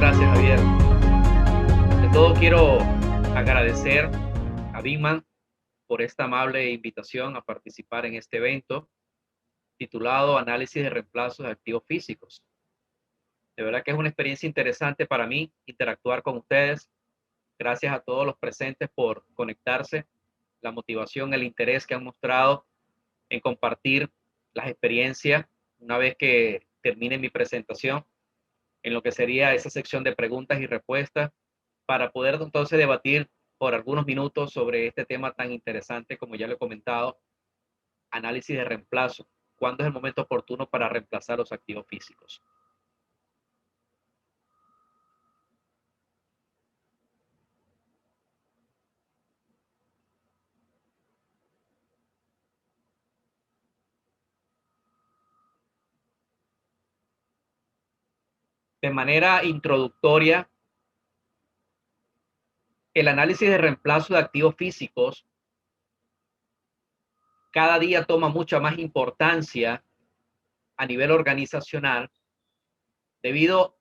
Gracias, Javier. De todo quiero agradecer a Bigman por esta amable invitación a participar en este evento titulado Análisis de reemplazos de activos físicos. De verdad que es una experiencia interesante para mí interactuar con ustedes. Gracias a todos los presentes por conectarse, la motivación, el interés que han mostrado en compartir las experiencias una vez que termine mi presentación en lo que sería esa sección de preguntas y respuestas para poder entonces debatir por algunos minutos sobre este tema tan interesante como ya lo he comentado, análisis de reemplazo. ¿Cuándo es el momento oportuno para reemplazar los activos físicos? De manera introductoria, el análisis de reemplazo de activos físicos cada día toma mucha más importancia a nivel organizacional debido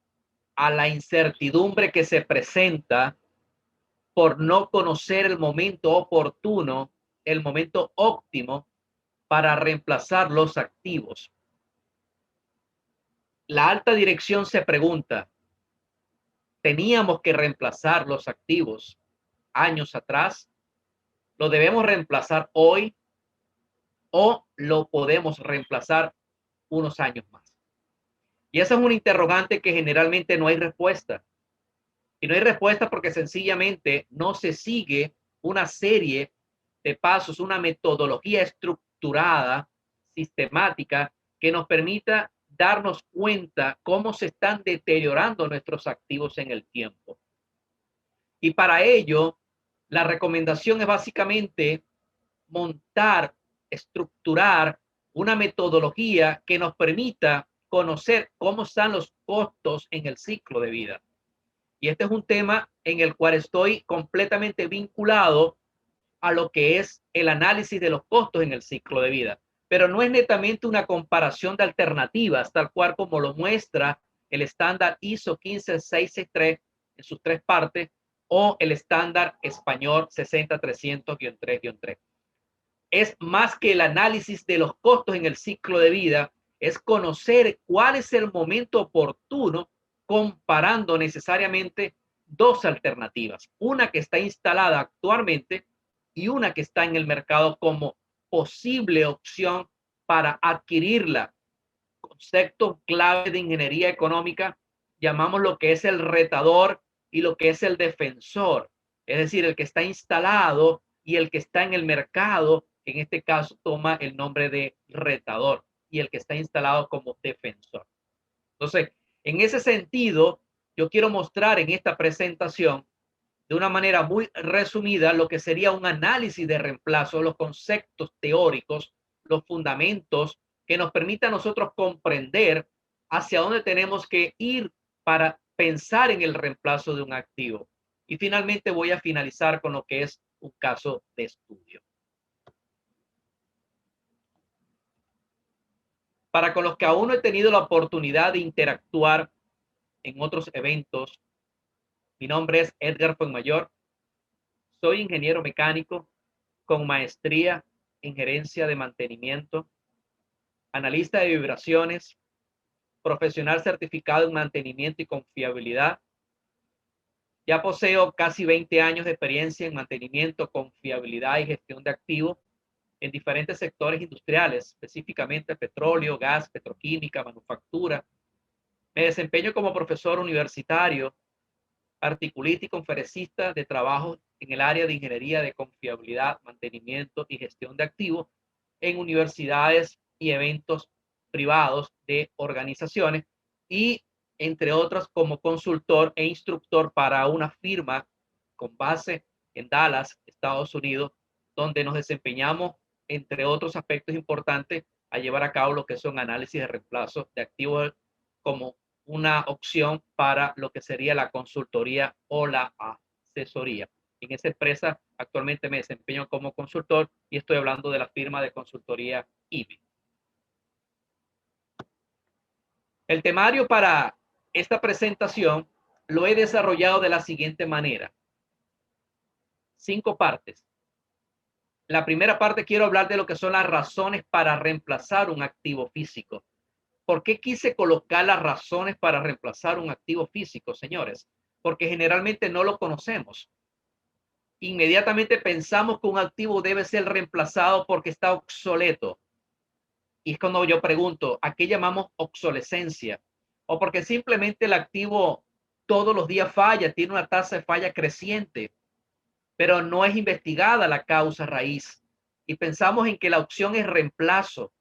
a la incertidumbre que se presenta por no conocer el momento oportuno, el momento óptimo para reemplazar los activos. La alta dirección se pregunta, ¿teníamos que reemplazar los activos años atrás? ¿Lo debemos reemplazar hoy o lo podemos reemplazar unos años más? Y esa es una interrogante que generalmente no hay respuesta. Y no hay respuesta porque sencillamente no se sigue una serie de pasos, una metodología estructurada, sistemática, que nos permita darnos cuenta cómo se están deteriorando nuestros activos en el tiempo. Y para ello, la recomendación es básicamente montar, estructurar una metodología que nos permita conocer cómo están los costos en el ciclo de vida. Y este es un tema en el cual estoy completamente vinculado a lo que es el análisis de los costos en el ciclo de vida. Pero no es netamente una comparación de alternativas, tal cual como lo muestra el estándar ISO 15663 en sus tres partes o el estándar español 60300-3-3. Es más que el análisis de los costos en el ciclo de vida, es conocer cuál es el momento oportuno comparando necesariamente dos alternativas, una que está instalada actualmente y una que está en el mercado como posible opción para adquirirla. Concepto clave de ingeniería económica, llamamos lo que es el retador y lo que es el defensor, es decir, el que está instalado y el que está en el mercado, en este caso toma el nombre de retador, y el que está instalado como defensor. Entonces, en ese sentido, yo quiero mostrar en esta presentación de una manera muy resumida lo que sería un análisis de reemplazo, los conceptos teóricos, los fundamentos que nos permita a nosotros comprender hacia dónde tenemos que ir para pensar en el reemplazo de un activo. Y finalmente voy a finalizar con lo que es un caso de estudio. Para con los que aún no he tenido la oportunidad de interactuar en otros eventos, mi nombre es Edgar Fuenmayor, soy ingeniero mecánico con maestría en gerencia de mantenimiento, analista de vibraciones, profesional certificado en mantenimiento y confiabilidad. Ya poseo casi 20 años de experiencia en mantenimiento, confiabilidad y gestión de activos en diferentes sectores industriales, específicamente petróleo, gas, petroquímica, manufactura. Me desempeño como profesor universitario, articulista y conferencista de trabajo en el área de ingeniería de confiabilidad, mantenimiento y gestión de activos en universidades y eventos privados de organizaciones y entre otras como consultor e instructor para una firma con base en Dallas, Estados Unidos, donde nos desempeñamos, entre otros aspectos importantes, a llevar a cabo lo que son análisis de reemplazo de activos como una opción para lo que sería la consultoría o la asesoría. En esa empresa actualmente me desempeño como consultor y estoy hablando de la firma de consultoría IBI. El temario para esta presentación lo he desarrollado de la siguiente manera. 5 partes. La primera parte quiero hablar de lo que son las razones para reemplazar un activo físico. ¿Por qué quise colocar las razones para reemplazar un activo físico, señores? Porque generalmente no lo conocemos. Inmediatamente pensamos que un activo debe ser reemplazado porque está obsoleto. Y es cuando yo pregunto, ¿a qué llamamos obsolescencia? O porque simplemente el activo todos los días falla, tiene una tasa de falla creciente, pero no es investigada la causa raíz. Y pensamos en que la opción es reemplazo.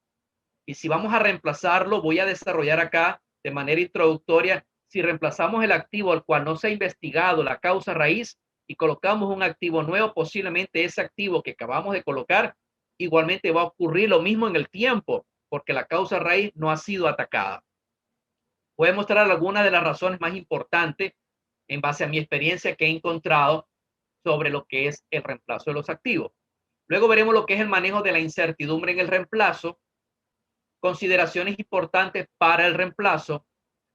Y si vamos a reemplazarlo, voy a desarrollar acá de manera introductoria, si reemplazamos el activo al cual no se ha investigado la causa raíz y colocamos un activo nuevo, posiblemente ese activo que acabamos de colocar, igualmente va a ocurrir lo mismo en el tiempo, porque la causa raíz no ha sido atacada. Voy a mostrar algunas de las razones más importantes en base a mi experiencia que he encontrado sobre lo que es el reemplazo de los activos. Luego veremos lo que es el manejo de la incertidumbre en el reemplazo, consideraciones importantes para el reemplazo,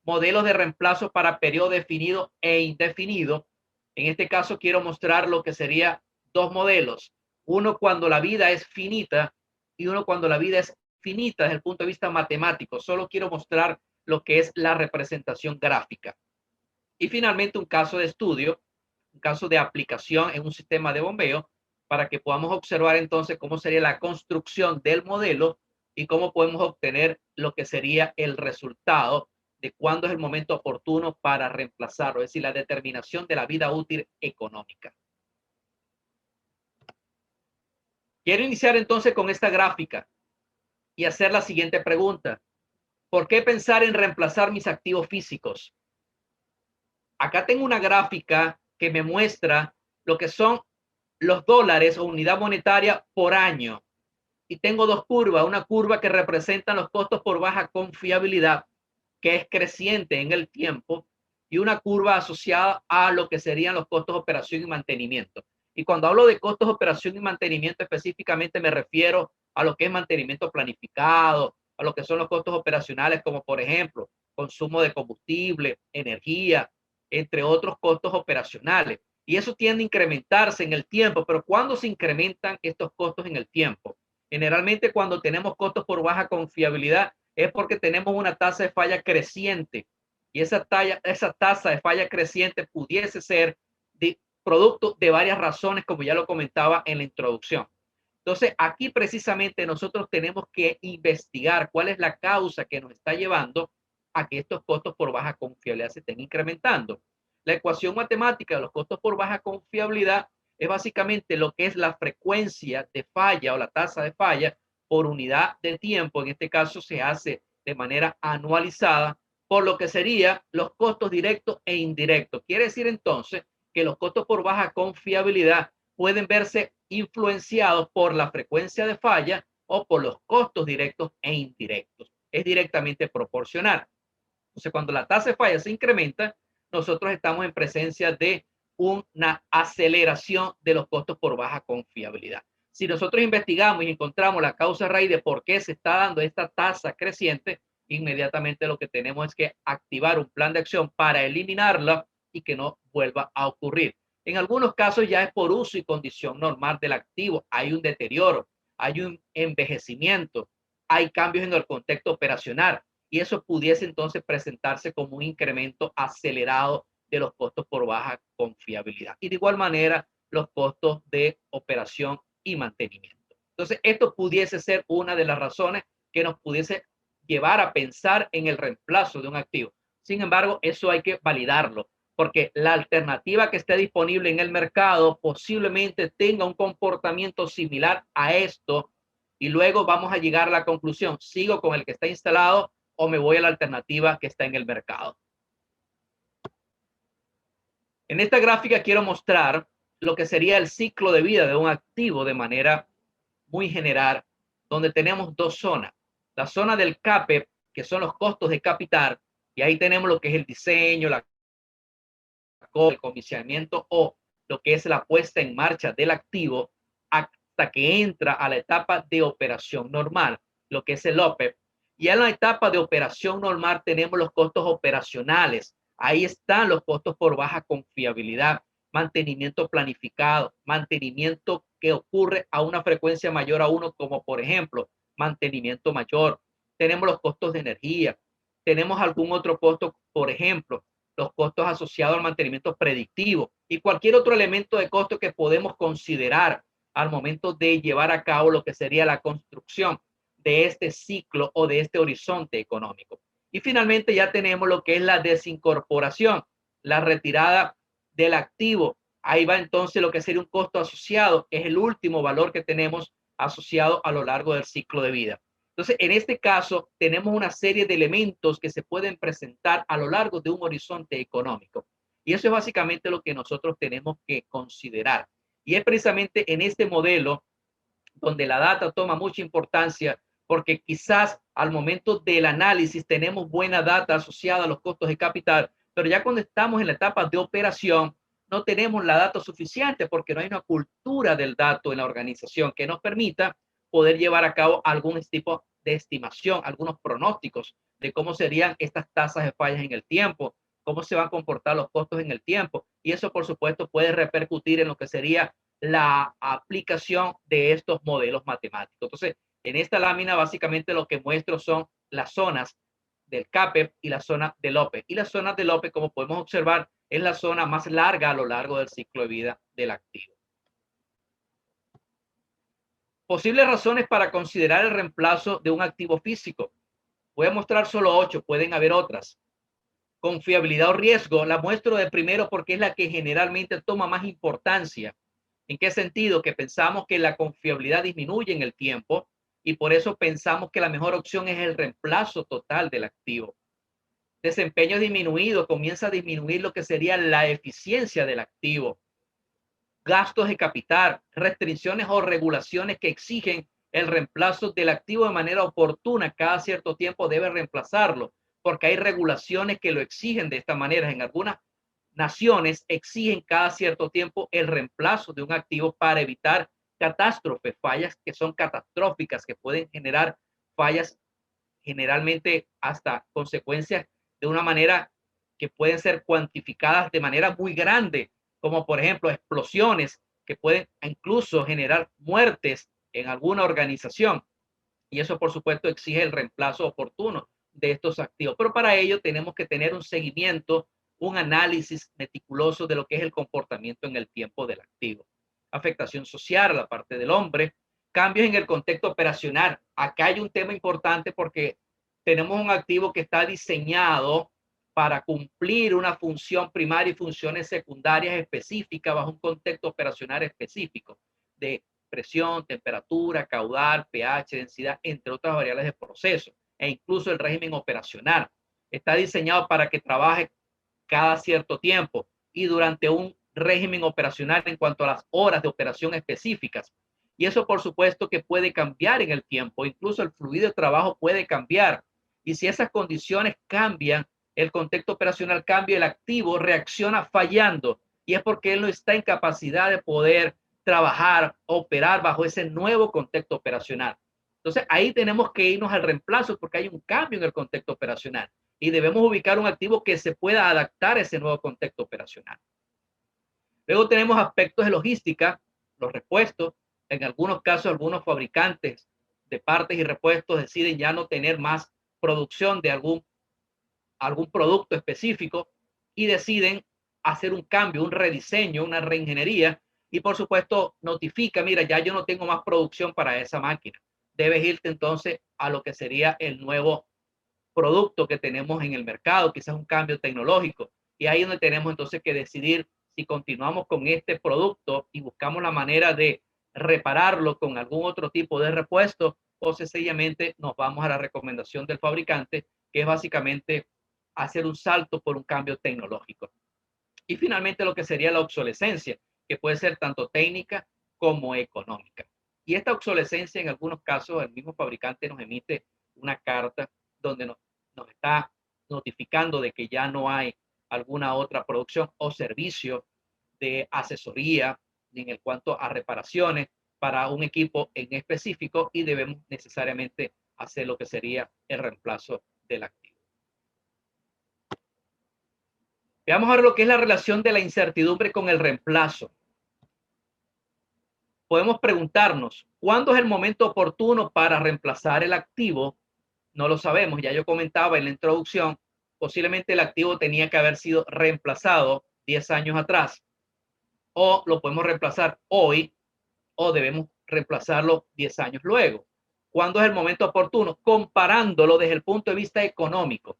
modelos de reemplazo para periodo definido e indefinido. En este caso quiero mostrar lo que sería 2 modelos. Uno cuando la vida es finita y uno cuando la vida es finita desde el punto de vista matemático. Solo quiero mostrar lo que es la representación gráfica. Y finalmente un caso de estudio, un caso de aplicación en un sistema de bombeo para que podamos observar entonces cómo sería la construcción del modelo y cómo podemos obtener lo que sería el resultado de cuándo es el momento oportuno para reemplazarlo, es decir, la determinación de la vida útil económica. Quiero iniciar entonces con esta gráfica y hacer la siguiente pregunta. ¿Por qué pensar en reemplazar mis activos físicos? Acá tengo una gráfica que me muestra lo que son los dólares o unidad monetaria por año. Y tengo 2 curvas, una curva que representa los costos por baja confiabilidad, que es creciente en el tiempo, y una curva asociada a lo que serían los costos de operación y mantenimiento. Y cuando hablo de costos de operación y mantenimiento, específicamente me refiero a lo que es mantenimiento planificado, a lo que son los costos operacionales, como por ejemplo, consumo de combustible, energía, entre otros costos operacionales. Y eso tiende a incrementarse en el tiempo, pero ¿cuándo se incrementan estos costos en el tiempo? Generalmente cuando tenemos costos por baja confiabilidad es porque tenemos una tasa de falla creciente y esa tasa de falla creciente pudiese ser de producto de varias razones, como ya lo comentaba en la introducción. Entonces, aquí precisamente nosotros tenemos que investigar cuál es la causa que nos está llevando a que estos costos por baja confiabilidad se estén incrementando. La ecuación matemática de los costos por baja confiabilidad es básicamente lo que es la frecuencia de falla o la tasa de falla por unidad de tiempo. En este caso se hace de manera anualizada por lo que serían los costos directos e indirectos. Quiere decir entonces que los costos por baja confiabilidad pueden verse influenciados por la frecuencia de falla o por los costos directos e indirectos. Es directamente proporcional. Entonces, cuando la tasa de falla se incrementa, nosotros estamos en presencia de una aceleración de los costos por baja confiabilidad. Si nosotros investigamos y encontramos la causa raíz de por qué se está dando esta tasa creciente, inmediatamente lo que tenemos es que activar un plan de acción para eliminarla y que no vuelva a ocurrir. En algunos casos ya es por uso y condición normal del activo. Hay un deterioro, hay un envejecimiento, hay cambios en el contexto operacional y eso pudiese entonces presentarse como un incremento acelerado de los costos por baja confiabilidad. Y de igual manera, los costos de operación y mantenimiento. Entonces, esto pudiese ser una de las razones que nos pudiese llevar a pensar en el reemplazo de un activo. Sin embargo, eso hay que validarlo, porque la alternativa que esté disponible en el mercado posiblemente tenga un comportamiento similar a esto y luego vamos a llegar a la conclusión, ¿sigo con el que está instalado o me voy a la alternativa que está en el mercado? En esta gráfica quiero mostrar lo que sería el ciclo de vida de un activo de manera muy general, donde tenemos dos zonas. La zona del CAPEX, que son los costos de capital, y ahí tenemos lo que es el diseño, el comisionamiento o lo que es la puesta en marcha del activo hasta que entra a la etapa de operación normal, lo que es el OPEX. Y en la etapa de operación normal tenemos los costos operacionales. Ahí están los costos por baja confiabilidad, mantenimiento planificado, mantenimiento que ocurre a una frecuencia mayor a 1, como por ejemplo, mantenimiento mayor. Tenemos los costos de energía. Tenemos algún otro costo, por ejemplo, los costos asociados al mantenimiento predictivo y cualquier otro elemento de costo que podemos considerar al momento de llevar a cabo lo que sería la construcción de este ciclo o de este horizonte económico. Y finalmente ya tenemos lo que es la desincorporación, la retirada del activo. Ahí va entonces lo que sería un costo asociado, es el último valor que tenemos asociado a lo largo del ciclo de vida. Entonces, en este caso, tenemos una serie de elementos que se pueden presentar a lo largo de un horizonte económico. Y eso es básicamente lo que nosotros tenemos que considerar. Y es precisamente en este modelo donde la data toma mucha importancia, porque quizás al momento del análisis tenemos buena data asociada a los costos de capital, pero ya cuando estamos en la etapa de operación, no tenemos la data suficiente porque no hay una cultura del dato en la organización que nos permita poder llevar a cabo algún tipo de estimación, algunos pronósticos de cómo serían estas tasas de fallas en el tiempo, cómo se van a comportar los costos en el tiempo. Y eso, por supuesto, puede repercutir en lo que sería la aplicación de estos modelos matemáticos. Entonces, en esta lámina básicamente lo que muestro son las zonas del CAPEX y la zona del OPEX. Y la zona del OPEX, como podemos observar, es la zona más larga a lo largo del ciclo de vida del activo. Posibles razones para considerar el reemplazo de un activo físico. Voy a mostrar solo 8, pueden haber otras. Confiabilidad o riesgo, la muestro de primero porque es la que generalmente toma más importancia. ¿En qué sentido? Que pensamos que la confiabilidad disminuye en el tiempo y por eso pensamos que la mejor opción es el reemplazo total del activo. Desempeño disminuido, comienza a disminuir lo que sería la eficiencia del activo. Gastos de capital, restricciones o regulaciones que exigen el reemplazo del activo de manera oportuna. Cada cierto tiempo debe reemplazarlo, porque hay regulaciones que lo exigen de esta manera. En algunas naciones exigen cada cierto tiempo el reemplazo de un activo para evitar catástrofes, fallas que son catastróficas, que pueden generar fallas generalmente hasta consecuencias de una manera que pueden ser cuantificadas de manera muy grande, como por ejemplo explosiones que pueden incluso generar muertes en alguna organización. Y eso, por supuesto, exige el reemplazo oportuno de estos activos. Pero para ello tenemos que tener un seguimiento, un análisis meticuloso de lo que es el comportamiento en el tiempo del activo. Afectación social a la parte del hombre, cambios en el contexto operacional. Acá hay un tema importante porque tenemos un activo que está diseñado para cumplir una función primaria y funciones secundarias específicas bajo un contexto operacional específico de presión, temperatura, caudal, pH, densidad, entre otras variables de proceso, e incluso el régimen operacional. Está diseñado para que trabaje cada cierto tiempo y durante un régimen operacional en cuanto a las horas de operación específicas. Y eso, por supuesto, que puede cambiar en el tiempo. Incluso el fluido de trabajo puede cambiar. Y si esas condiciones cambian, el contexto operacional cambia, el activo reacciona fallando. Y es porque él no está en capacidad de poder trabajar, operar bajo ese nuevo contexto operacional. Entonces, ahí tenemos que irnos al reemplazo porque hay un cambio en el contexto operacional y debemos ubicar un activo que se pueda adaptar a ese nuevo contexto operacional. Luego tenemos aspectos de logística, los repuestos. En algunos casos, algunos fabricantes de partes y repuestos deciden ya no tener más producción de algún producto específico y deciden hacer un cambio, un rediseño, una reingeniería y por supuesto notifica, mira, ya yo no tengo más producción para esa máquina. Debes irte entonces a lo que sería el nuevo producto que tenemos en el mercado, quizás un cambio tecnológico. Y ahí es donde tenemos entonces que decidir si continuamos con este producto y buscamos la manera de repararlo con algún otro tipo de repuesto, o sencillamente nos vamos a la recomendación del fabricante, que es básicamente hacer un salto por un cambio tecnológico. Y finalmente lo que sería la obsolescencia, que puede ser tanto técnica como económica. Y esta obsolescencia, en algunos casos, el mismo fabricante nos emite una carta donde nos está notificando de que ya no hay alguna otra producción o servicio de asesoría en el cuanto a reparaciones para un equipo en específico, y debemos necesariamente hacer lo que sería el reemplazo del activo. Veamos ahora lo que es la relación de la incertidumbre con el reemplazo. Podemos preguntarnos, ¿cuándo es el momento oportuno para reemplazar el activo? No lo sabemos. Ya yo comentaba en la introducción, posiblemente el activo tenía que haber sido reemplazado 10 años atrás, o lo podemos reemplazar hoy, o debemos reemplazarlo 10 años luego. ¿Cuándo es el momento oportuno? Comparándolo desde el punto de vista económico.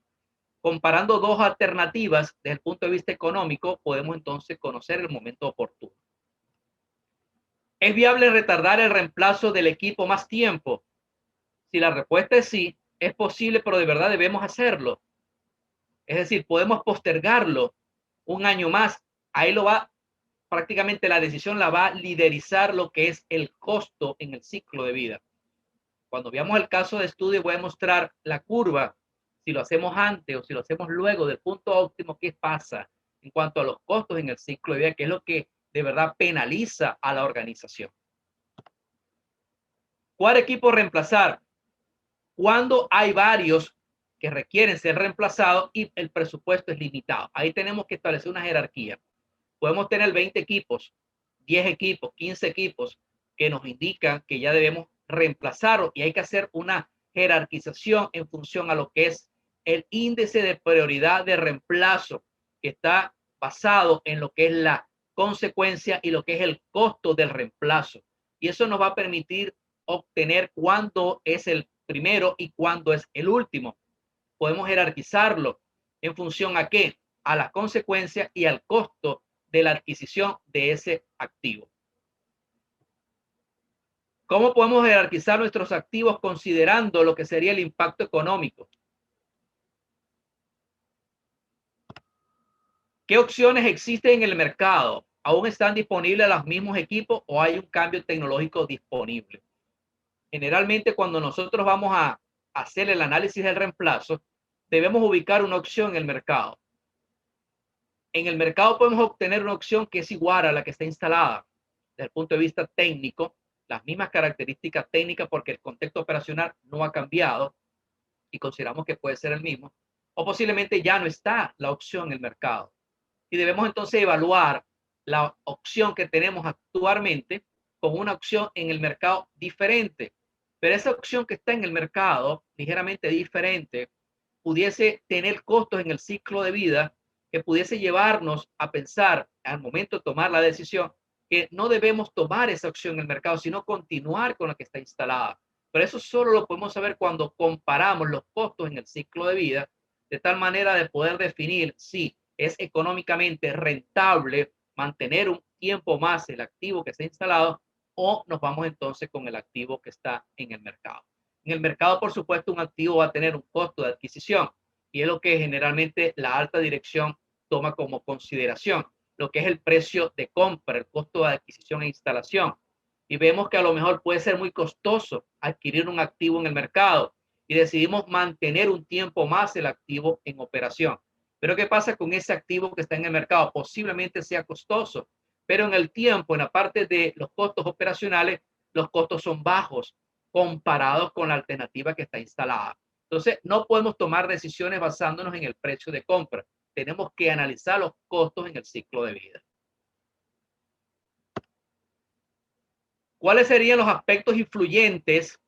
Comparando dos alternativas desde el punto de vista económico, podemos entonces conocer el momento oportuno. ¿Es viable retardar el reemplazo del equipo más tiempo? Si la respuesta es sí, es posible, pero de verdad debemos hacerlo. Es decir, podemos postergarlo un año más. Ahí lo va, prácticamente la decisión la va a liderizar lo que es el costo en el ciclo de vida. Cuando veamos el caso de estudio, voy a mostrar la curva, si lo hacemos antes o si lo hacemos luego del punto óptimo, qué pasa en cuanto a los costos en el ciclo de vida, que es lo que de verdad penaliza a la organización. ¿Cuál equipo reemplazar? Cuando hay varios que requieren ser reemplazados y el presupuesto es limitado. Ahí tenemos que establecer una jerarquía. Podemos tener 20 equipos, 10 equipos, 15 equipos que nos indican que ya debemos reemplazarlos, y hay que hacer una jerarquización en función a lo que es el índice de prioridad de reemplazo, que está basado en lo que es la consecuencia y lo que es el costo del reemplazo. Y eso nos va a permitir obtener cuándo es el primero y cuándo es el último. Podemos jerarquizarlo en función a qué, a la consecuencia y al costo de la adquisición de ese activo. ¿Cómo podemos jerarquizar nuestros activos considerando lo que sería el impacto económico? ¿Qué opciones existen en el mercado? ¿Aún están disponibles los mismos equipos o hay un cambio tecnológico disponible? Generalmente, cuando nosotros vamos a hacer el análisis del reemplazo, debemos ubicar una opción en el mercado. En el mercado podemos obtener una opción que es igual a la que está instalada desde el punto de vista técnico, las mismas características técnicas porque el contexto operacional no ha cambiado y consideramos que puede ser el mismo, o posiblemente ya no está la opción en el mercado. Y debemos entonces evaluar la opción que tenemos actualmente con una opción en el mercado diferente. Pero esa opción que está en el mercado, ligeramente diferente, pudiese tener costos en el ciclo de vida que pudiese llevarnos a pensar al momento de tomar la decisión que no debemos tomar esa opción en el mercado, sino continuar con la que está instalada. Pero eso solo lo podemos saber cuando comparamos los costos en el ciclo de vida, de tal manera de poder definir si es económicamente rentable mantener un tiempo más el activo que está instalado, o nos vamos entonces con el activo que está en el mercado. En el mercado, por supuesto, un activo va a tener un costo de adquisición, y es lo que generalmente la alta dirección toma como consideración, lo que es el precio de compra, el costo de adquisición e instalación. Y vemos que a lo mejor puede ser muy costoso adquirir un activo en el mercado y decidimos mantener un tiempo más el activo en operación. Pero ¿qué pasa con ese activo que está en el mercado? Posiblemente sea costoso, pero en el tiempo, en la parte de los costos operacionales, los costos son bajos comparados con la alternativa que está instalada. Entonces, no podemos tomar decisiones basándonos en el precio de compra. Tenemos que analizar los costos en el ciclo de vida. ¿Cuáles serían los aspectos influyentes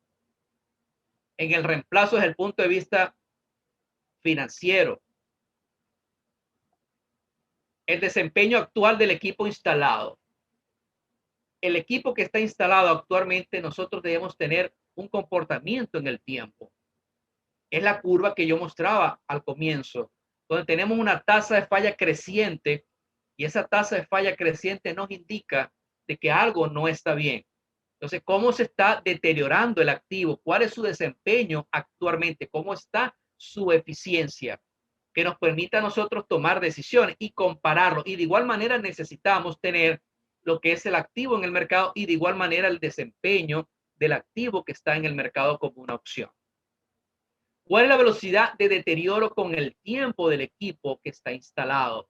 en el reemplazo desde el punto de vista financiero? El desempeño actual del equipo instalado. El equipo que está instalado actualmente, nosotros debemos tener un comportamiento en el tiempo. Es la curva que yo mostraba al comienzo, donde tenemos una tasa de falla creciente, y esa tasa de falla creciente nos indica de que algo no está bien. Entonces, ¿cómo se está deteriorando el activo? ¿Cuál es su desempeño actualmente? ¿Cómo está su eficiencia? Que nos permita a nosotros tomar decisiones y compararlo. Y de igual manera necesitamos tener lo que es el activo en el mercado y de igual manera el desempeño del activo que está en el mercado como una opción. ¿Cuál es la velocidad de deterioro con el tiempo del equipo que está instalado?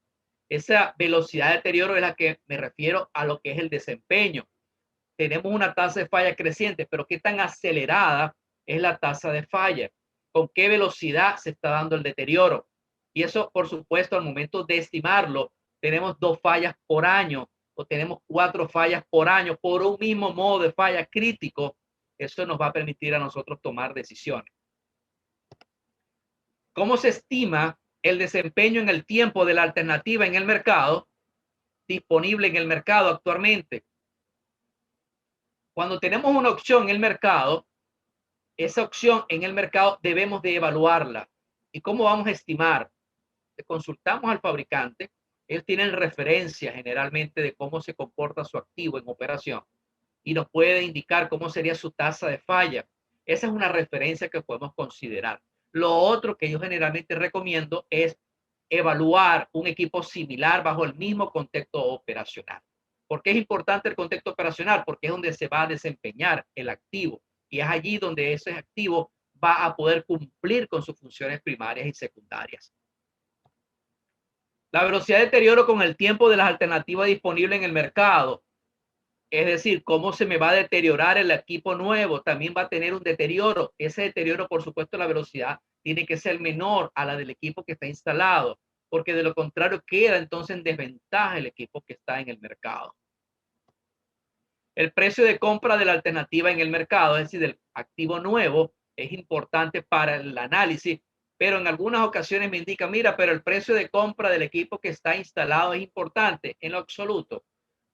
Esa velocidad de deterioro es la que me refiero a lo que es el desempeño. Tenemos una tasa de falla creciente, pero ¿qué tan acelerada es la tasa de falla? ¿Con qué velocidad se está dando el deterioro? Y eso, por supuesto, al momento de estimarlo, tenemos 2 fallas por año o tenemos 4 fallas por año por un mismo modo de falla crítico. Eso nos va a permitir a nosotros tomar decisiones. ¿Cómo se estima el desempeño en el tiempo de la alternativa en el mercado, disponible en el mercado actualmente? Cuando tenemos una opción en el mercado, esa opción en el mercado debemos de evaluarla. ¿Y cómo vamos a estimar? Consultamos al fabricante, ellos tienen referencia generalmente de cómo se comporta su activo en operación y nos puede indicar cómo sería su tasa de falla. Esa es una referencia que podemos considerar. Lo otro que yo generalmente recomiendo es evaluar un equipo similar bajo el mismo contexto operacional. ¿Por qué es importante el contexto operacional? Porque es donde se va a desempeñar el activo y es allí donde ese activo va a poder cumplir con sus funciones primarias y secundarias. La velocidad de deterioro con el tiempo de las alternativas disponibles en el mercado. Es decir, cómo se me va a deteriorar el equipo nuevo, también va a tener un deterioro. Ese deterioro, por supuesto, la velocidad tiene que ser menor a la del equipo que está instalado, porque de lo contrario queda entonces en desventaja el equipo que está en el mercado. El precio de compra de la alternativa en el mercado, es decir, del activo nuevo, es importante para el análisis, pero en algunas ocasiones me indica, mira, pero el precio de compra del equipo que está instalado es importante. En lo absoluto,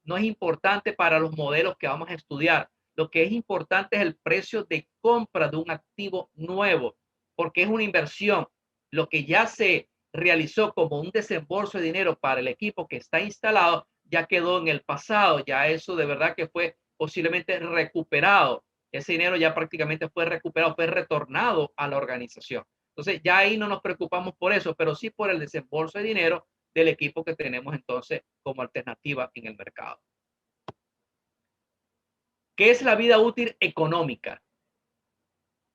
no es importante para los modelos que vamos a estudiar. Lo que es importante es el precio de compra de un activo nuevo, porque es una inversión. Lo que ya se realizó como un desembolso de dinero para el equipo que está instalado ya quedó en el pasado, ya eso de verdad que fue posiblemente recuperado. Ese dinero ya prácticamente fue recuperado, fue retornado a la organización. Entonces ya ahí no nos preocupamos por eso, pero sí por el desembolso de dinero del equipo que tenemos entonces como alternativa en el mercado. ¿Qué es la vida útil económica?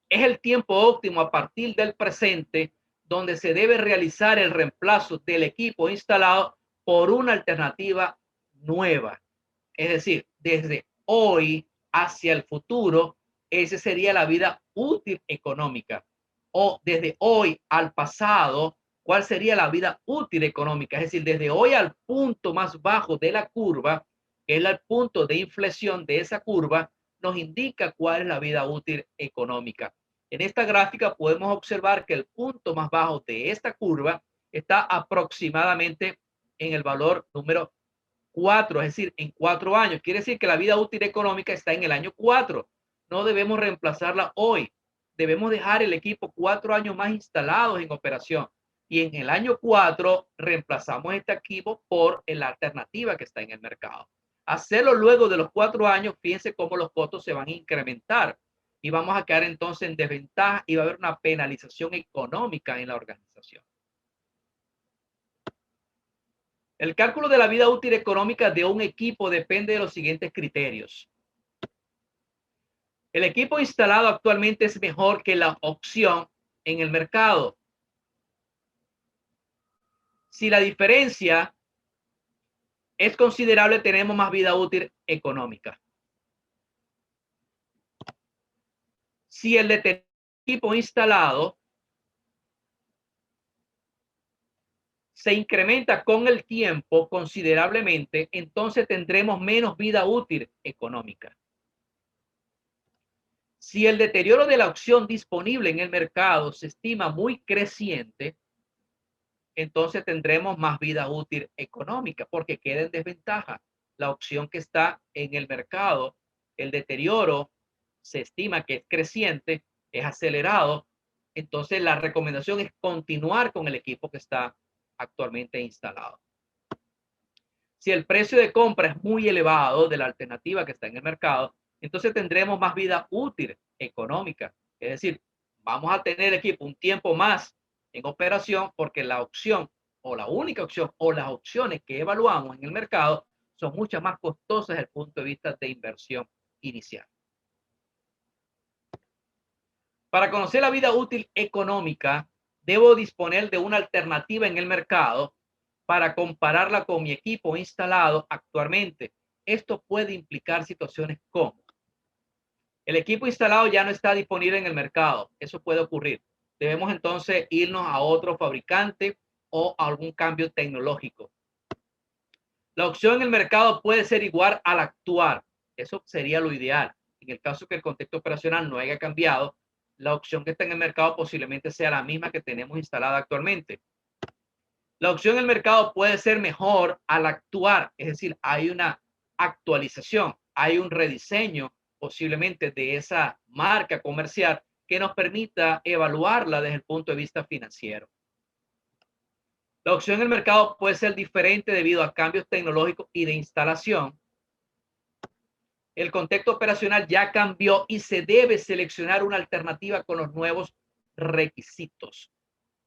Es el tiempo óptimo a partir del presente donde se debe realizar el reemplazo del equipo instalado por una alternativa nueva. Es decir, desde hoy hacia el futuro, esa sería la vida útil económica. O desde hoy al pasado, ¿cuál sería la vida útil económica? Es decir, desde hoy al punto más bajo de la curva, que es el punto de inflexión de esa curva, nos indica cuál es la vida útil económica. En esta gráfica podemos observar que el punto más bajo de esta curva está aproximadamente en el valor número 4, es decir, en 4 años. Quiere decir que la vida útil económica está en el año 4. No debemos reemplazarla hoy. Debemos dejar el equipo 4 años más instalados en operación. Y en el año 4 reemplazamos este equipo por la alternativa que está en el mercado. Hacerlo luego de los 4 años, fíjense cómo los costos se van a incrementar y vamos a quedar entonces en desventaja y va a haber una penalización económica en la organización. El cálculo de la vida útil económica de un equipo depende de los siguientes criterios. El equipo instalado actualmente es mejor que la opción en el mercado. Si la diferencia es considerable, tenemos más vida útil económica. Si el equipo instalado se incrementa con el tiempo considerablemente, entonces tendremos menos vida útil económica. Si el deterioro de la opción disponible en el mercado se estima muy creciente, entonces tendremos más vida útil económica porque queda en desventaja la opción que está en el mercado. El deterioro se estima que es creciente, es acelerado. Entonces la recomendación es continuar con el equipo que está actualmente instalado. Si el precio de compra es muy elevado de la alternativa que está en el mercado, entonces tendremos más vida útil económica. Es decir, vamos a tener el equipo un tiempo más en operación porque la opción o la única opción o las opciones que evaluamos en el mercado son muchas más costosas desde el punto de vista de inversión inicial. Para conocer la vida útil económica, debo disponer de una alternativa en el mercado para compararla con mi equipo instalado actualmente. Esto puede implicar situaciones como: el equipo instalado ya no está disponible en el mercado. Eso puede ocurrir. Debemos entonces irnos a otro fabricante o a algún cambio tecnológico. La opción en el mercado puede ser igual al actual. Eso sería lo ideal. En el caso que el contexto operacional no haya cambiado, la opción que está en el mercado posiblemente sea la misma que tenemos instalada actualmente. La opción en el mercado puede ser mejor al actuar, es decir, hay una actualización, hay un rediseño posiblemente de esa marca comercial que nos permita evaluarla desde el punto de vista financiero. La opción en el mercado puede ser diferente debido a cambios tecnológicos y de instalación. El contexto operacional ya cambió y se debe seleccionar una alternativa con los nuevos requisitos.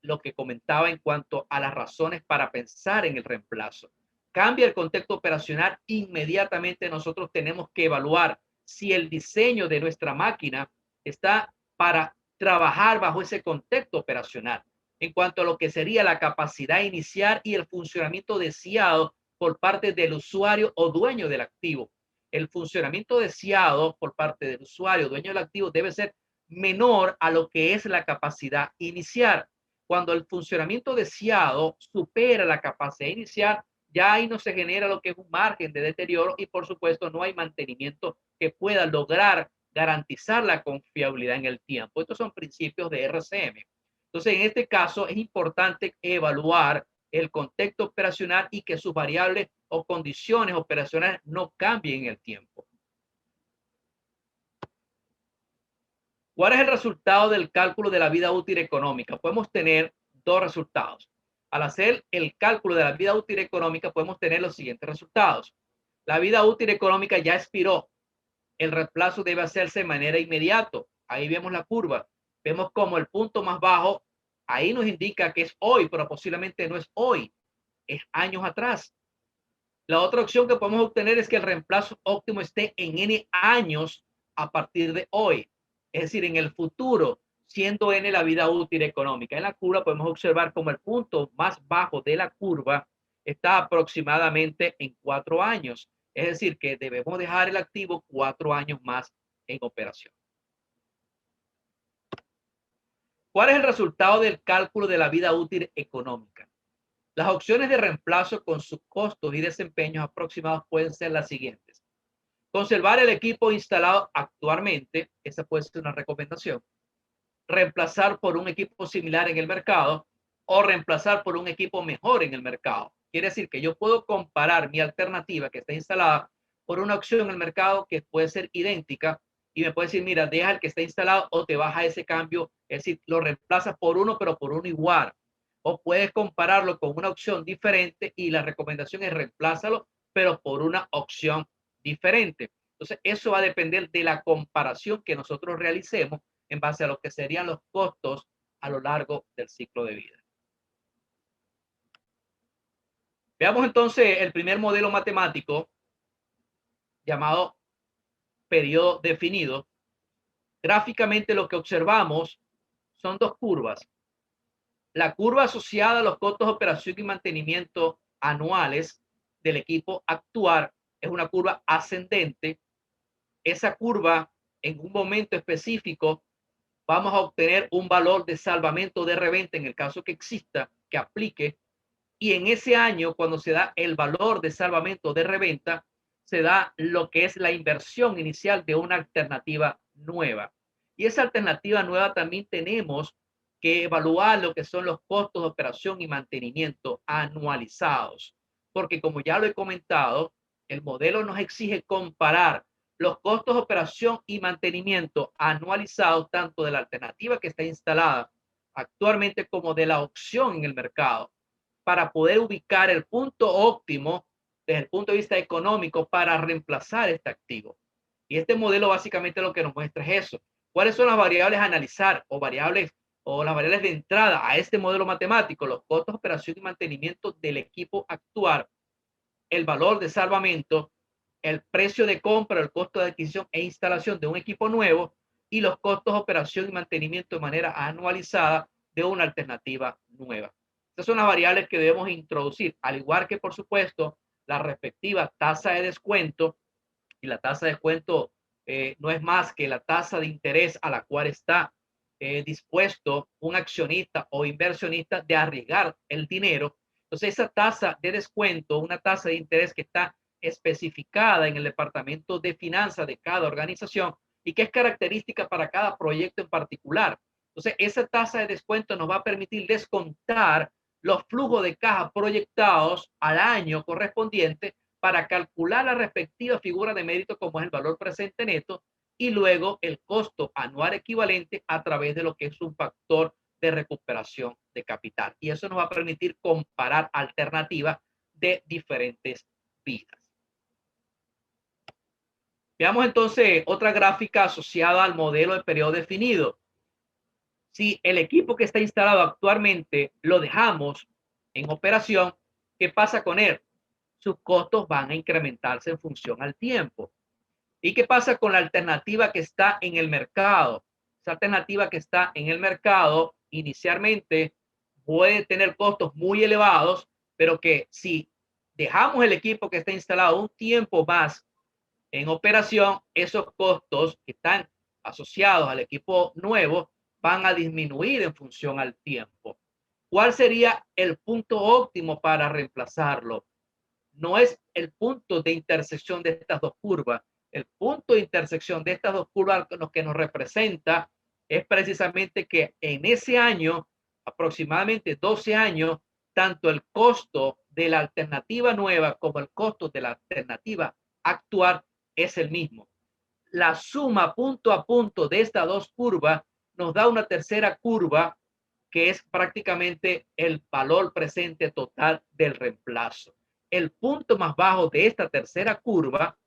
Lo que comentaba en cuanto a las razones para pensar en el reemplazo. Cambia el contexto operacional, inmediatamente nosotros tenemos que evaluar si el diseño de nuestra máquina está para trabajar bajo ese contexto operacional. En cuanto a lo que sería la capacidad inicial y el funcionamiento deseado por parte del usuario o dueño del activo. El funcionamiento deseado por parte del usuario, dueño del activo, debe ser menor a lo que es la capacidad inicial. Cuando el funcionamiento deseado supera la capacidad inicial, ya ahí no se genera lo que es un margen de deterioro y por supuesto no hay mantenimiento que pueda lograr garantizar la confiabilidad en el tiempo. Estos son principios de RCM. Entonces, en este caso es importante evaluar el contexto operacional y que sus variables o condiciones operacionales no cambien en el tiempo. ¿Cuál es el resultado del cálculo de la vida útil económica? Podemos tener dos resultados. Al hacer el cálculo de la vida útil económica, podemos tener los siguientes resultados. La vida útil económica ya expiró. El reemplazo debe hacerse de manera inmediata. Ahí vemos la curva. Vemos como el punto más bajo, ahí nos indica que es hoy, pero posiblemente no es hoy, es años atrás. La otra opción que podemos obtener es que el reemplazo óptimo esté en N años a partir de hoy. Es decir, en el futuro, siendo N la vida útil económica. En la curva podemos observar como el punto más bajo de la curva está aproximadamente en 4 años. Es decir, que debemos dejar el activo 4 años más en operación. ¿Cuál es el resultado del cálculo de la vida útil económica? Las opciones de reemplazo con sus costos y desempeños aproximados pueden ser las siguientes. Conservar el equipo instalado actualmente, esa puede ser una recomendación. Reemplazar por un equipo similar en el mercado o reemplazar por un equipo mejor en el mercado. Quiere decir que yo puedo comparar mi alternativa que está instalada por una opción en el mercado que puede ser idéntica y me puede decir, mira, deja el que está instalado o te baja ese cambio, es decir, lo reemplazas por uno, pero por uno igual. O puedes compararlo con una opción diferente y la recomendación es reemplázalo, pero por una opción diferente. Entonces, eso va a depender de la comparación que nosotros realicemos en base a lo que serían los costos a lo largo del ciclo de vida. Veamos entonces el primer modelo matemático llamado periodo definido. Gráficamente lo que observamos son dos curvas. La curva asociada a los costos de operación y mantenimiento anuales del equipo actual es una curva ascendente. Esa curva en un momento específico vamos a obtener un valor de salvamento de reventa en el caso que exista, que aplique, y en ese año cuando se da el valor de salvamento de reventa, se da lo que es la inversión inicial de una alternativa nueva. Y esa alternativa nueva también tenemos que evaluar lo que son los costos de operación y mantenimiento anualizados, porque como ya lo he comentado, el modelo nos exige comparar los costos de operación y mantenimiento anualizados tanto de la alternativa que está instalada actualmente como de la opción en el mercado para poder ubicar el punto óptimo desde el punto de vista económico para reemplazar este activo. Y este modelo básicamente lo que nos muestra es eso. ¿Cuáles son las variables a analizar o variables o las variables de entrada a este modelo matemático? Los costos de operación y mantenimiento del equipo actual, el valor de salvamento, el precio de compra, el costo de adquisición e instalación de un equipo nuevo y los costos de operación y mantenimiento de manera anualizada de una alternativa nueva. Estas son las variables que debemos introducir, al igual que, por supuesto, la respectiva tasa de descuento. Y la tasa de descuento no es más que la tasa de interés a la cual está dispuesto un accionista o inversionista de arriesgar el dinero. Entonces, esa tasa de descuento, una tasa de interés que está especificada en el departamento de finanzas de cada organización y que es característica para cada proyecto en particular. Entonces, esa tasa de descuento nos va a permitir descontar los flujos de caja proyectados al año correspondiente para calcular la respectiva figura de mérito como es el valor presente neto y luego el costo anual equivalente a través de lo que es un factor de recuperación de capital. Y eso nos va a permitir comparar alternativas de diferentes vidas. Veamos entonces otra gráfica asociada al modelo de periodo definido. Si el equipo que está instalado actualmente lo dejamos en operación, ¿qué pasa con él? Sus costos van a incrementarse en función al tiempo. ¿Y qué pasa con la alternativa que está en el mercado? Esa alternativa que está en el mercado inicialmente puede tener costos muy elevados, pero que si dejamos el equipo que está instalado un tiempo más en operación, esos costos que están asociados al equipo nuevo van a disminuir en función al tiempo. ¿Cuál sería el punto óptimo para reemplazarlo? No es el punto de intersección de estas dos curvas. El punto de intersección de estas dos curvas lo que nos representa es precisamente que en ese año, aproximadamente 12 años, tanto el costo de la alternativa nueva como el costo de la alternativa actual es el mismo. La suma punto a punto de estas dos curvas nos da una tercera curva que es prácticamente el valor presente total del reemplazo. El punto más bajo de esta tercera curva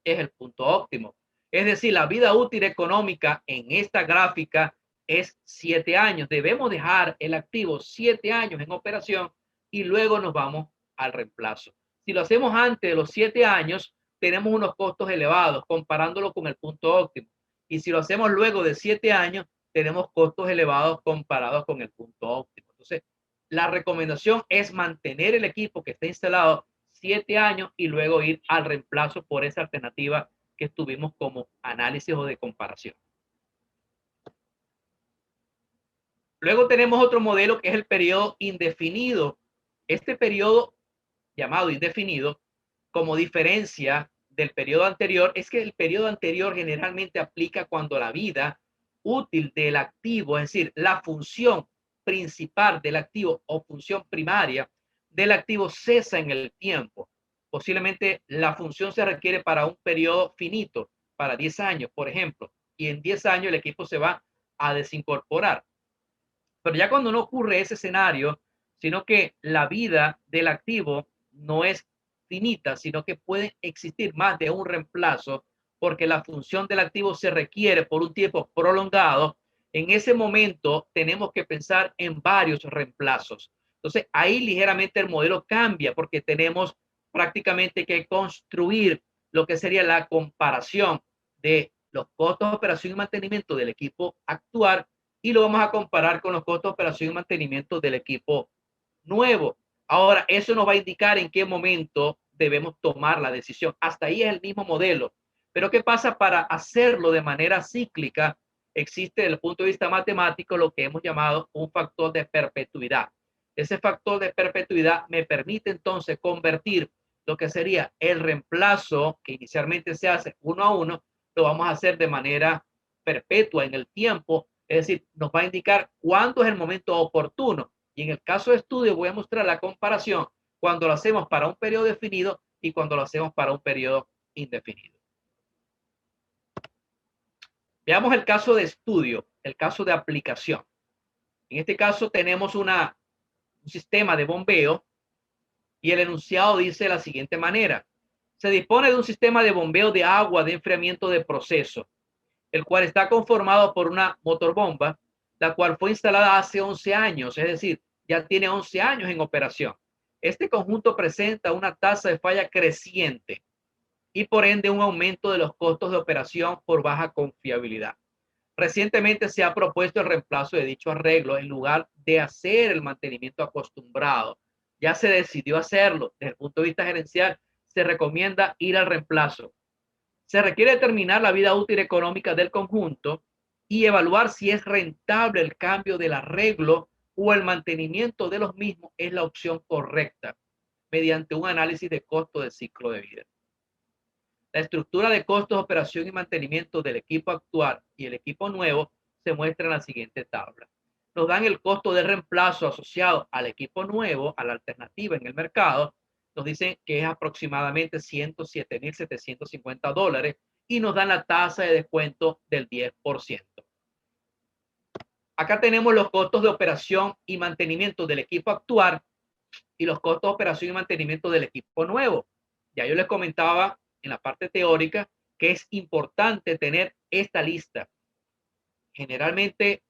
es el punto óptimo. Es decir, la vida útil económica en esta gráfica es 7 años. Debemos dejar el activo 7 años en operación y luego nos vamos al reemplazo. Si lo hacemos antes de los 7 años, tenemos unos costos elevados comparándolo con el punto óptimo. Y si lo hacemos luego de 7 años, tenemos costos elevados comparados con el punto óptimo. Entonces, la recomendación es mantener el equipo que está instalado 7 años y luego ir al reemplazo por esa alternativa que estuvimos como análisis o de comparación. Luego tenemos otro modelo que es el periodo indefinido. Este periodo llamado indefinido, como diferencia del periodo anterior, es que el periodo anterior generalmente aplica cuando la vida útil del activo, es decir, la función principal del activo o función primaria del activo cesa en el tiempo. Posiblemente la función se requiere para un periodo finito, para 10 años, por ejemplo, y en 10 años el equipo se va a desincorporar. Pero ya cuando no ocurre ese escenario, sino que la vida del activo no es finita, sino que puede existir más de un reemplazo porque la función del activo se requiere por un tiempo prolongado, en ese momento tenemos que pensar en varios reemplazos. Entonces ahí ligeramente el modelo cambia porque tenemos prácticamente que construir lo que sería la comparación de los costos de operación y mantenimiento del equipo actual y lo vamos a comparar con los costos de operación y mantenimiento del equipo nuevo. Ahora, eso nos va a indicar en qué momento debemos tomar la decisión. Hasta ahí es el mismo modelo. Pero ¿qué pasa para hacerlo de manera cíclica? Existe desde el punto de vista matemático lo que hemos llamado un factor de perpetuidad. Ese factor de perpetuidad me permite entonces convertir lo que sería el reemplazo que inicialmente se hace 1 a 1, lo vamos a hacer de manera perpetua en el tiempo, es decir, nos va a indicar cuándo es el momento oportuno. Y en el caso de estudio voy a mostrar la comparación cuando lo hacemos para un periodo definido y cuando lo hacemos para un periodo indefinido. Veamos el caso de estudio, el caso de aplicación. En este caso tenemos un sistema de bombeo y el enunciado dice de la siguiente manera. Se dispone de un sistema de bombeo de agua de enfriamiento de proceso, el cual está conformado por una motorbomba, la cual fue instalada hace 11 años, es decir, ya tiene 11 años en operación. Este conjunto presenta una tasa de falla creciente y por ende un aumento de los costos de operación por baja confiabilidad. Recientemente se ha propuesto el reemplazo de dicho arreglo en lugar de hacer el mantenimiento acostumbrado. Ya se decidió hacerlo. Desde el punto de vista gerencial, se recomienda ir al reemplazo. Se requiere determinar la vida útil económica del conjunto y evaluar si es rentable el cambio del arreglo o el mantenimiento de los mismos es la opción correcta mediante un análisis de costo de ciclo de vida. La estructura de costos, operación y mantenimiento del equipo actual y el equipo nuevo se muestra en la siguiente tabla. Nos dan el costo de reemplazo asociado al equipo nuevo, a la alternativa en el mercado. Nos dicen que es aproximadamente $107,750 y nos dan la tasa de descuento del 10%. Acá tenemos los costos de operación y mantenimiento del equipo actual y los costos de operación y mantenimiento del equipo nuevo. Ya yo les comentaba en la parte teórica que es importante tener esta lista. Generalmente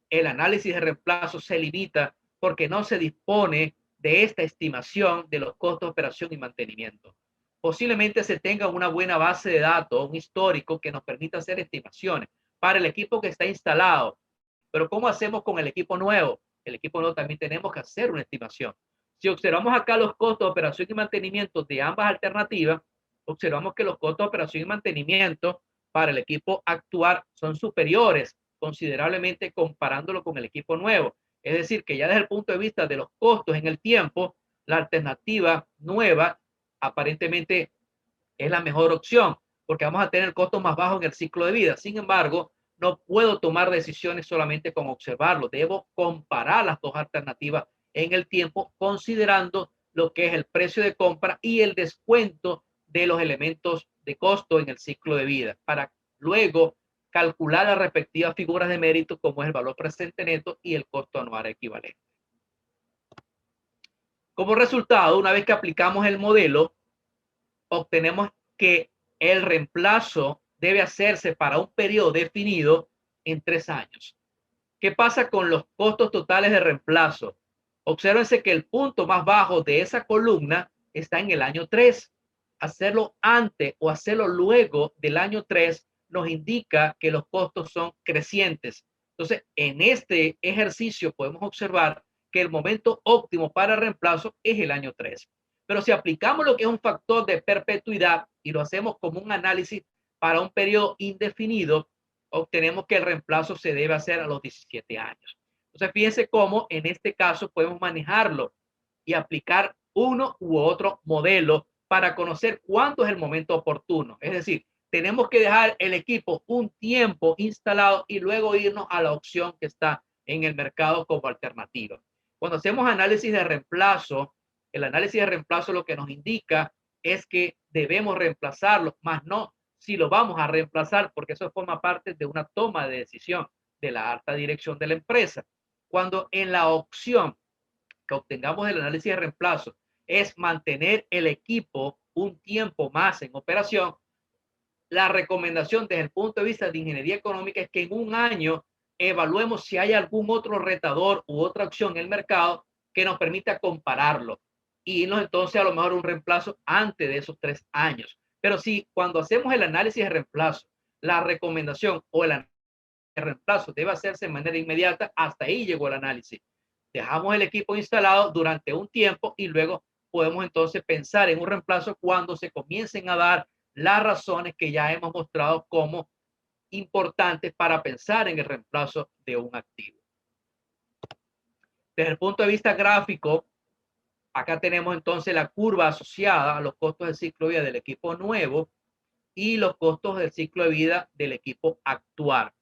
el análisis de reemplazo se limita porque no se dispone de esta estimación de los costos de operación y mantenimiento. Posiblemente se tenga una buena base de datos, un histórico que nos permita hacer estimaciones para el equipo que está instalado. Pero ¿cómo hacemos con el equipo nuevo? El equipo nuevo también tenemos que hacer una estimación. Si observamos acá los costos de operación y mantenimiento de ambas alternativas, observamos que los costos de operación y mantenimiento para el equipo actual son superiores considerablemente comparándolo con el equipo nuevo. Es decir, que ya desde el punto de vista de los costos en el tiempo, la alternativa nueva aparentemente es la mejor opción, porque vamos a tener costos más bajos en el ciclo de vida. Sin embargo, no puedo tomar decisiones solamente con observarlo. Debo comparar las dos alternativas en el tiempo, considerando lo que es el precio de compra y el descuento de los elementos de costo en el ciclo de vida, para luego calcular las respectivas figuras de mérito, como es el valor presente neto y el costo anual equivalente. Como resultado, una vez que aplicamos el modelo, obtenemos que el reemplazo debe hacerse para un periodo definido en 3 años. ¿Qué pasa con los costos totales de reemplazo? Obsérvense que el punto más bajo de esa columna está en el año 3. Hacerlo antes o hacerlo luego del año 3 nos indica que los costos son crecientes. Entonces, en este ejercicio podemos observar que el momento óptimo para reemplazo es el año 3. Pero si aplicamos lo que es un factor de perpetuidad y lo hacemos como un análisis para un periodo indefinido, obtenemos que el reemplazo se debe hacer a los 17 años. Entonces, fíjense cómo en este caso podemos manejarlo y aplicar uno u otro modelo para conocer cuándo es el momento oportuno. Es decir, tenemos que dejar el equipo un tiempo instalado y luego irnos a la opción que está en el mercado como alternativa. Cuando hacemos análisis de reemplazo, el análisis de reemplazo lo que nos indica es que debemos reemplazarlo, más no si lo vamos a reemplazar, porque eso forma parte de una toma de decisión de la alta dirección de la empresa. Cuando en la opción que obtengamos del análisis de reemplazo es mantener el equipo un tiempo más en operación, la recomendación desde el punto de vista de ingeniería económica es que en un año evaluemos si hay algún otro retador u otra opción en el mercado que nos permita compararlo y irnos entonces a lo mejor un reemplazo antes de esos 3 años. Pero si cuando hacemos el análisis de reemplazo, la recomendación o el reemplazo debe hacerse de manera inmediata, hasta ahí llegó el análisis. Dejamos el equipo instalado durante un tiempo y luego podemos entonces pensar en un reemplazo cuando se comiencen a dar las razones que ya hemos mostrado como importantes para pensar en el reemplazo de un activo. Desde el punto de vista gráfico, acá tenemos entonces la curva asociada a los costos del ciclo de vida del equipo nuevo y los costos del ciclo de vida del equipo actual.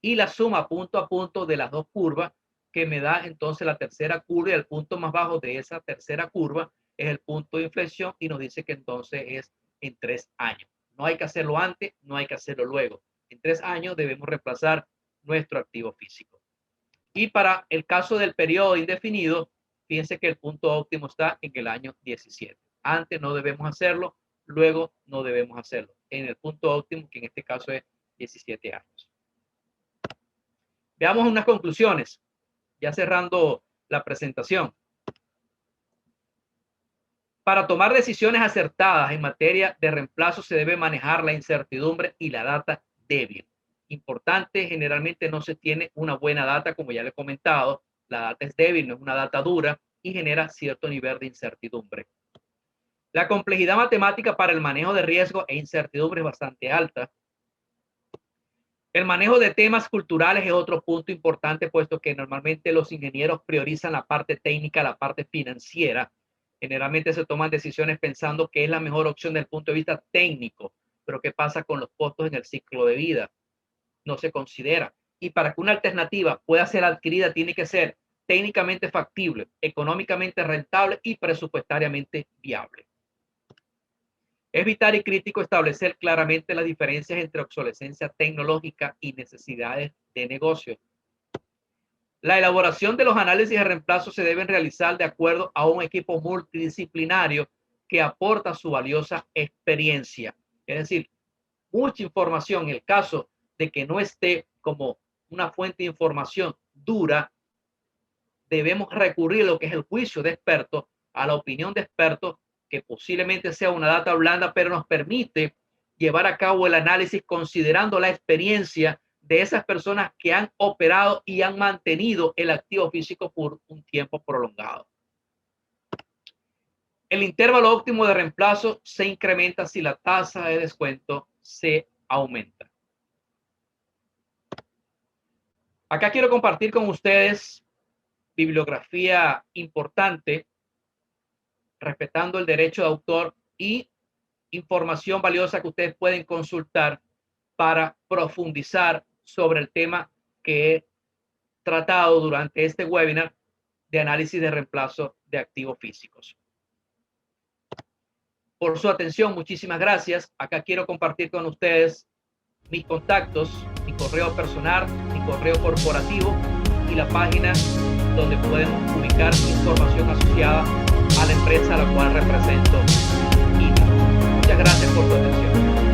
Y la suma punto a punto de las dos curvas que me da entonces la tercera curva y el punto más bajo de esa tercera curva es el punto de inflexión y nos dice que entonces es en 3 años. No hay que hacerlo antes, no hay que hacerlo luego. En 3 años debemos reemplazar nuestro activo físico. Y para el caso del periodo indefinido, fíjense que el punto óptimo está en el año 17. Antes no debemos hacerlo, luego no debemos hacerlo en el punto óptimo, que en este caso es 17 años. Veamos unas conclusiones, ya cerrando la presentación. Para tomar decisiones acertadas en materia de reemplazo se debe manejar la incertidumbre y la data débil. Importante, generalmente no se tiene una buena data, como ya le he comentado. La data es débil, no es una data dura y genera cierto nivel de incertidumbre. La complejidad matemática para el manejo de riesgo e incertidumbre es bastante alta. El manejo de temas culturales es otro punto importante, puesto que normalmente los ingenieros priorizan la parte técnica, la parte financiera. Generalmente se toman decisiones pensando que es la mejor opción desde el punto de vista técnico, pero ¿qué pasa con los costos en el ciclo de vida? No se considera. Y para que una alternativa pueda ser adquirida, tiene que ser técnicamente factible, económicamente rentable y presupuestariamente viable. Es vital y crítico establecer claramente las diferencias entre obsolescencia tecnológica y necesidades de negocio. La elaboración de los análisis de reemplazo se deben realizar de acuerdo a un equipo multidisciplinario que aporta su valiosa experiencia. Es decir, mucha información. En el caso de que no esté como una fuente de información dura, debemos recurrir a lo que es el juicio de expertos, a la opinión de expertos, que posiblemente sea una data blanda, pero nos permite llevar a cabo el análisis considerando la experiencia de esas personas que han operado y han mantenido el activo físico por un tiempo prolongado. El intervalo óptimo de reemplazo se incrementa si la tasa de descuento se aumenta. Acá quiero compartir con ustedes bibliografía importante, respetando el derecho de autor, y información valiosa que ustedes pueden consultar para profundizar sobre el tema que he tratado durante este webinar de análisis de reemplazo de activos físicos. Por su atención, muchísimas gracias. Acá quiero compartir con ustedes mis contactos, mi correo personal, mi correo corporativo y la página donde pueden ubicar información asociada a la empresa a la cual represento. Y muchas gracias por su atención.